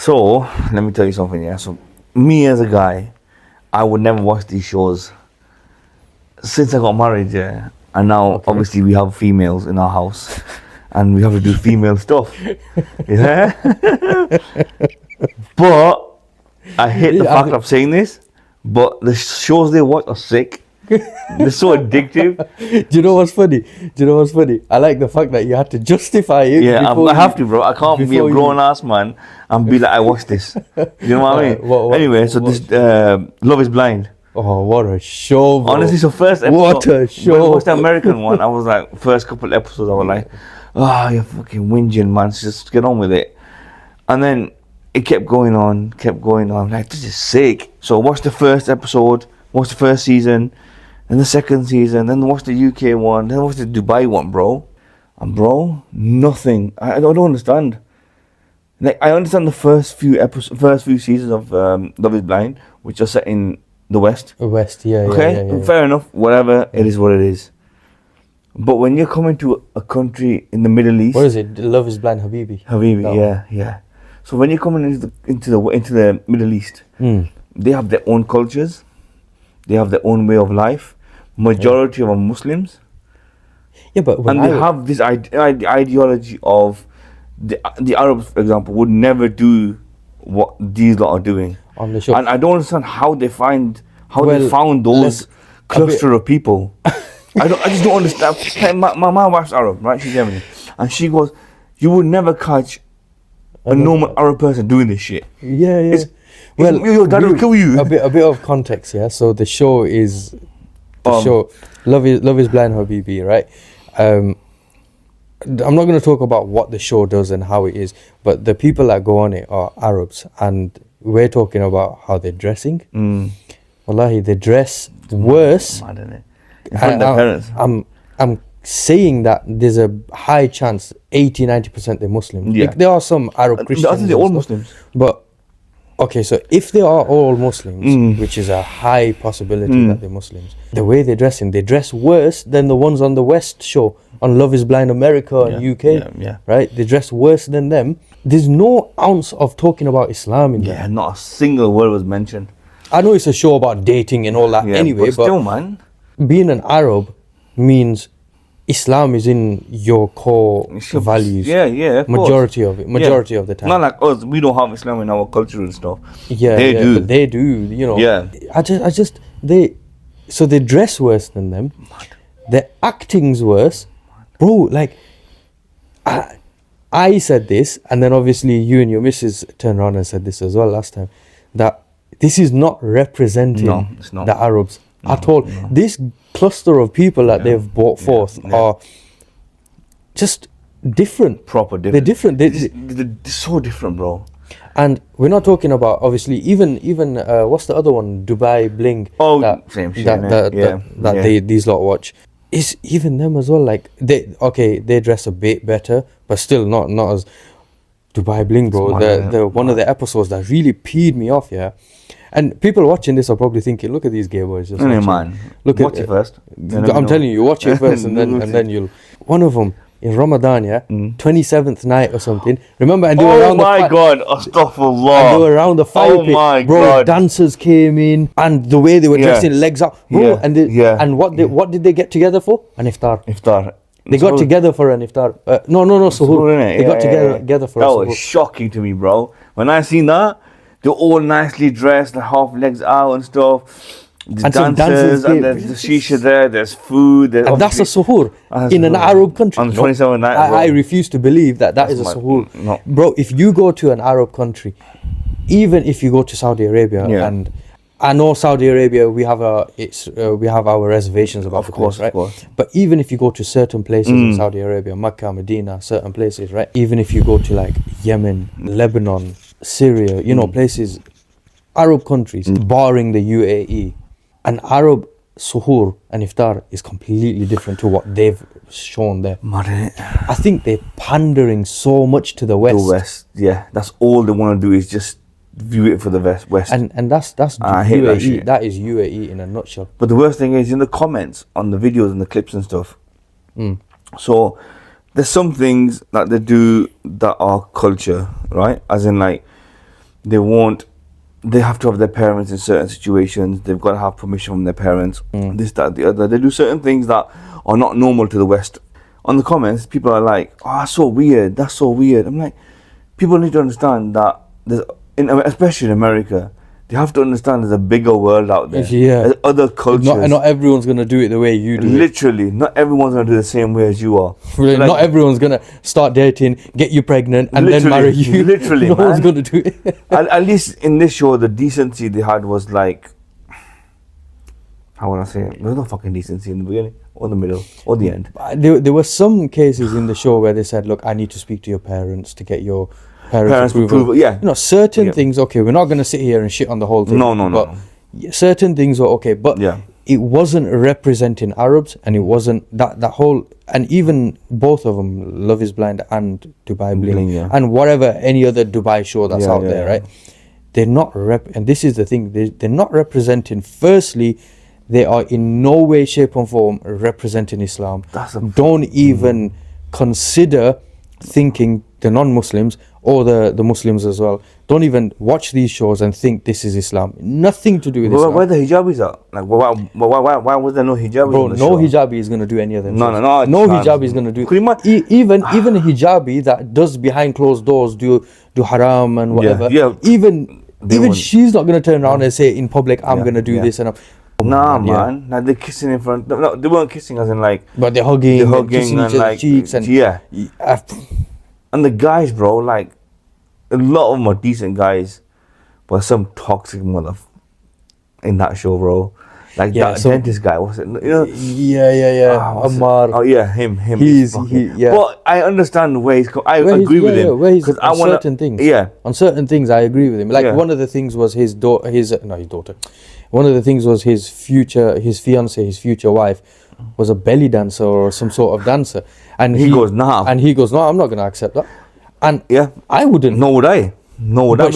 So let me tell you something. Yeah. So me as a guy, I would never watch these shows. Since I got married, yeah, and now obviously we have females in our house, and we have to do female stuff. Yeah. But I hate the fact of saying this, but the shows they watch are sick. They're so addictive. Do you know what's funny? I like the fact that you had to justify it. Yeah, I have to, bro. I can't be a grown ass man and be like, I watched this. You know what I mean? Anyway, so this Love Is Blind. Oh, what a show, bro. Honestly, so first episode. What a show. When I watched the American one, I was like, first couple episodes, I was like, oh, you're fucking whinging, man. Just get on with it. And then it kept going on. Like, this is sick. So watch the first episode, watch the first season, then the second season, then watch the UK one, then watch the Dubai one, bro. And bro, nothing. I don't understand. Like, I understand the first few seasons of Love Is Blind, which are set in the West. Yeah. Okay, yeah. fair enough. Whatever, it is what it is. But when you're coming to a country in the Middle East, what is it? Love Is Blind, Habibi. Yeah. So when you're coming into the Middle East, they have their own cultures, they have their own way of life. Majority of them are Muslims. Yeah, but they have this ideology of the Arabs, for example, would never do what these lot are doing. On the show. And I don't understand how they found those cluster of people. I just don't understand. Hey, my wife's Arab, right? She's Yemeni, and she goes, "You would never catch a normal Arab person doing this shit." Yeah. Your dad will kill you. A bit of context, yeah. So the show is Love Is Blind, Habibi, right? I'm not going to talk about what the show does and how it is, but the people that go on it are Arabs, and we're talking about how they're dressing. Wallahi, they dress worse. Mad, innit? In front of their parents. I'm saying that there's a high chance 80-90% they're Muslims. Yeah. Like, there are some Arab Christians. I think they're all Muslims. But okay, so if they are all Muslims, which is a high possibility that they're Muslims, the way they're dressing, they dress worse than the ones on the West show, on Love Is Blind America and UK, right? They dress worse than them. There's no ounce of talking about Islam in there. Yeah, not a single word was mentioned. I know it's a show about dating and all that anyway, but still, man, being an Arab means Islam is in your core values. Yeah. Majority of the time. Not like us, we don't have Islam in our culture and stuff. Yeah, they do. But they do, you know. Yeah. They dress worse than them. Their acting's worse. Bro, like, I said this, and then obviously you and your missus turned around and said this as well last time, that this is not representing the Arabs at all. No. This cluster of people that they've brought forth are just different. Proper different. They're different. They're so different, bro. And we're not talking about, obviously, even what's the other one? Dubai Bling. Oh, same shit. These lot watch. It's even them as well. Like, they dress a bit better, but still not as Dubai Bling, bro. The one of the episodes that really peed me off, yeah. And people watching this are probably thinking, look at these gay boys. Just man. Watch it first. I'm telling you, watch it first, and then you'll. One of them in Ramadan, 27th night or something. Remember, and they were around God, astaghfirullah. And they were around the fire pit. My bro, God. Dancers came in, and the way they were dressing, legs up, bro. And what did they get together for? An iftar. They got together for an iftar. No, suhoor. They got together for a suhoor. That was shocking to me, bro. When I seen that, they're all nicely dressed, half legs out and stuff. The dancers and there's the shisha there, there's food. And that's a suhoor in an Arab country. On the 27th night. I refuse to believe that is a suhoor. No. Bro, if you go to an Arab country, even if you go to Saudi Arabia, and I know Saudi Arabia, we have our reservations about the place, right? Of course. But even if you go to certain places in Saudi Arabia, Mecca, Medina, certain places, right? Even if you go to like Yemen, Lebanon, Syria, places, Arab countries, barring the UAE, an Arab suhoor and iftar is completely different to what they've shown there. I think they're pandering so much to the West. The West, yeah. That's all they want to do is just view it for the West. And that's UAE. That is UAE in a nutshell. But the worst thing is in the comments on the videos and the clips and stuff. So there's some things that they do that are culture, right? As in, like, They have to have their parents in certain situations. They've got to have permission from their parents. This, that, the other. They do certain things that are not normal to the West. On the comments, people are like, "Oh, that's so weird. That's so weird." I'm like, people need to understand that especially in America, they have to understand there's a bigger world out there. Yeah. There's other cultures. Not everyone's gonna do it the way you do. Literally, not everyone's gonna do the same way as you are. Really, not everyone's gonna start dating, get you pregnant, and then marry you. Literally, no man. one's gonna do it. At least in this show, the decency they had was like, how would I say it? There was no fucking decency in the beginning, or the middle, or the end. There were some cases in the show where they said, "Look, I need to speak to your parents to get your parents' approval." Yeah. Certain things. Okay, we're not gonna sit here and shit on the whole thing. No. But certain things were okay, but it wasn't representing Arabs, and it wasn't that whole. And even both of them, Love Is Blind and Dubai Bling, and whatever any other Dubai show that's out there, right? They're not and this is the thing. They're not representing. Firstly, they are in no way, shape, or form representing Islam. Don't even consider thinking the non-Muslims or the Muslims as well. Don't even watch these shows and think this is Islam. Nothing to do with Islam. Where the hijabis are? Like, why was there no hijabis? Bro, on the no show? hijabi is gonna do any of them. No hijabi is gonna do. Even a hijabi that does behind closed doors do haram and whatever. Even she's not gonna turn around and say in public, I'm gonna do this and I'm. Nah, man. Like, they're kissing in front. No, they weren't kissing as in like. But they're hugging and kissing each other's cheeks and and the guys, bro, like, a lot of them are decent guys, but some toxic mother in that show, bro. Like that dentist guy, was it? You know? Yeah. Ammar. Oh yeah, him. But I understand where he's. I agree with him because I want certain things. Yeah, on certain things I agree with him. Like one of the things was his daughter. One of the things was his fiance, his future wife, was a belly dancer or some sort of dancer, and he goes, "No, I'm not gonna accept that." And I wouldn't. Nor would I. But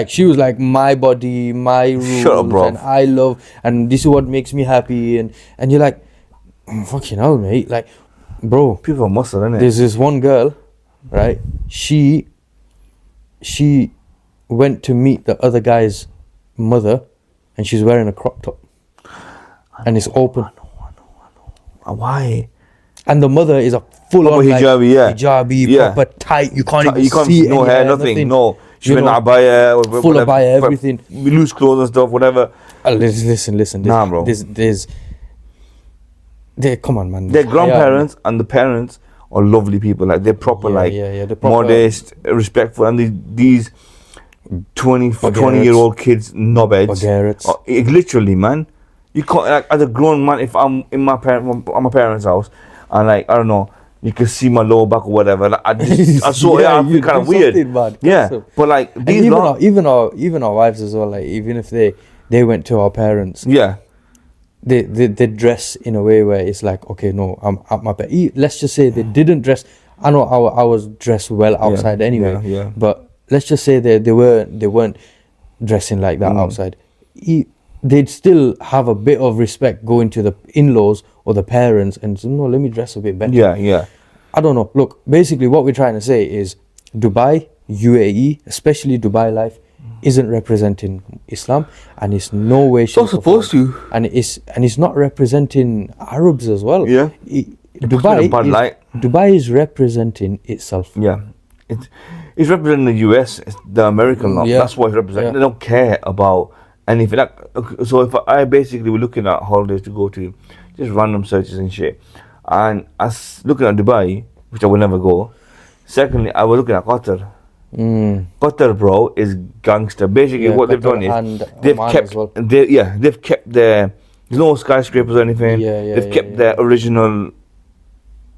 she was like, my body, my rules, shut up, bro. And I love, and this is what makes me happy, and you're like, fucking hell, mate, like, bro. People are muscle, innit? There's this one girl, right? She went to meet the other guy's mother, and she's wearing a crop top, and it's open. I know. Why? And the mother is a full-on hijabi, proper tight. You can't even see no hair, nothing. No, she's wearing abaya, full abaya, everything, loose clothes and stuff, whatever. Listen. Nah, bro. Come on, man. Their grandparents and the parents are lovely people. Like, they're proper, they're proper, modest, respectful, and these 20-year-old kids, knobheads. Literally, man. You can't, like, as a grown man, if I'm in my parents' house, and like, I don't know, you can see my lower back or whatever. Like, I feel kind of weird. But like, these even our wives as well. Like, even if they went to our parents, they dress in a way where it's like, okay, no, I'm at my bed. Let's just say they didn't dress. I know I was dressed well outside anyway. But let's just say they weren't dressing like that outside. They'd still have a bit of respect going to the in-laws or the parents and say, no, let me dress a bit better. I don't know. Look, basically what we're trying to say is Dubai, UAE, especially Dubai life, isn't representing Islam, and it's no way. It's not supposed to. And it's not representing Arabs as well. Dubai is representing itself. It's representing the US, the American lot. That's what it's representing. They don't care about anything. So if I basically were looking at holidays to go to, just random searches and shit, and I was looking at Dubai, which I will never go. Secondly, I was looking at Qatar. Qatar, bro, is gangster. Basically, what they've done is they've kept there's no skyscrapers or anything. They've kept their original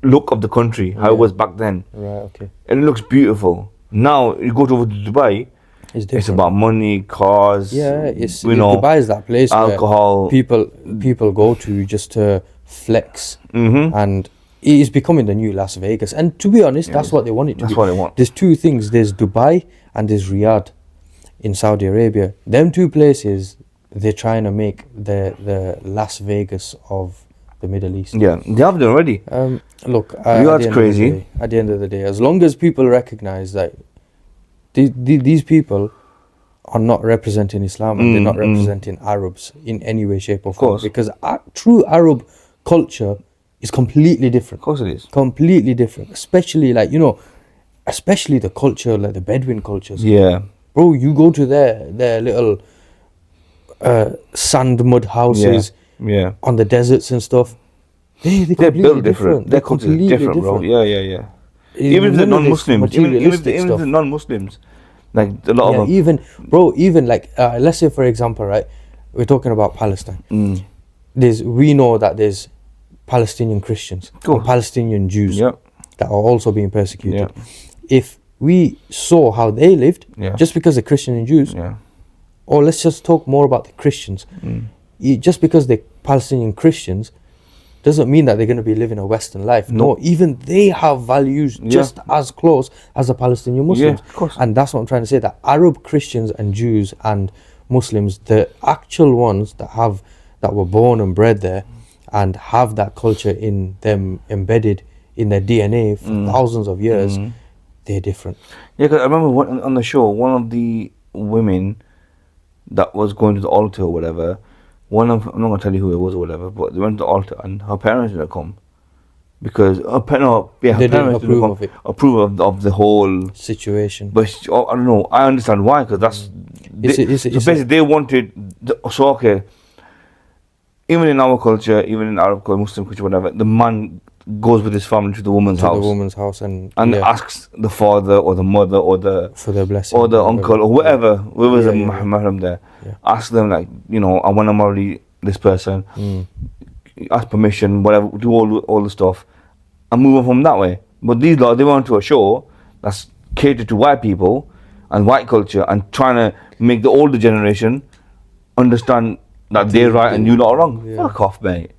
look of the country, how it was back then. Right. Okay. And it looks beautiful. Now you go over to Dubai. It's about money, cars. Dubai is that place alcohol. Where people go to just to flex, and it is becoming the new Las Vegas. And to be honest, that's what they want it to be. That's what they want. There's two things. There's Dubai and there's Riyadh in Saudi Arabia. Them two places, they're trying to make the Las Vegas of the Middle East. Yeah, they have done already. Look, Riyadh's crazy. At the end of the day, as long as people recognize that these people are not representing Islam and they're not representing Arabs in any way, shape, or form. course. Because true Arab culture is completely different. Of course it is. Completely different. Especially like, you know, especially the culture, like the Bedouin cultures. Yeah. Bro, you go to their little sand mud houses Yeah. on the deserts and stuff. They're completely built different. Their culture is completely different, bro. Yeah. Even Even the none of this non-Muslims, even materialistic stuff. the non-Muslims, like a lot of them. even like let's say for example, right, we're talking about Palestine. Mm. We know that there's Palestinian Christians Cool. and Palestinian Jews Yep. that are also being persecuted. Yeah. If we saw how they lived, Yeah. just because they're Christian and Jews, Yeah. or let's just talk more about the Christians. Just because they're Palestinian Christians doesn't mean that they're going to be living a Western life. No, even they have values just as close as the Palestinian Muslims. Yeah, of course. And that's what I'm trying to say, that Arab Christians and Jews and Muslims, the actual ones that were born and bred there and have that culture in them embedded in their DNA for thousands of years, they're different. Yeah, because I remember on the show, one of the women that was going to the altar or whatever, I'm not going to tell you who it was or whatever, but they went to the altar and her parents didn't come. Because her parents didn't approve approve of the whole situation. But I don't know, I understand why, because that's... basically they wanted... okay, even in our culture, even in Arab culture, Muslim culture, whatever, the man goes with his family to the woman's house. And asks the father or the mother or for their blessing or the uncle or whoever's a mahram there. Yeah. Ask them, like, you know, I want to marry this person. Ask permission, whatever, do all the stuff and move on from that way. But these lot, they went to a show that's catered to white people and white culture and trying to make the older generation understand that they're right and you lot are wrong. Yeah. Fuck off, mate.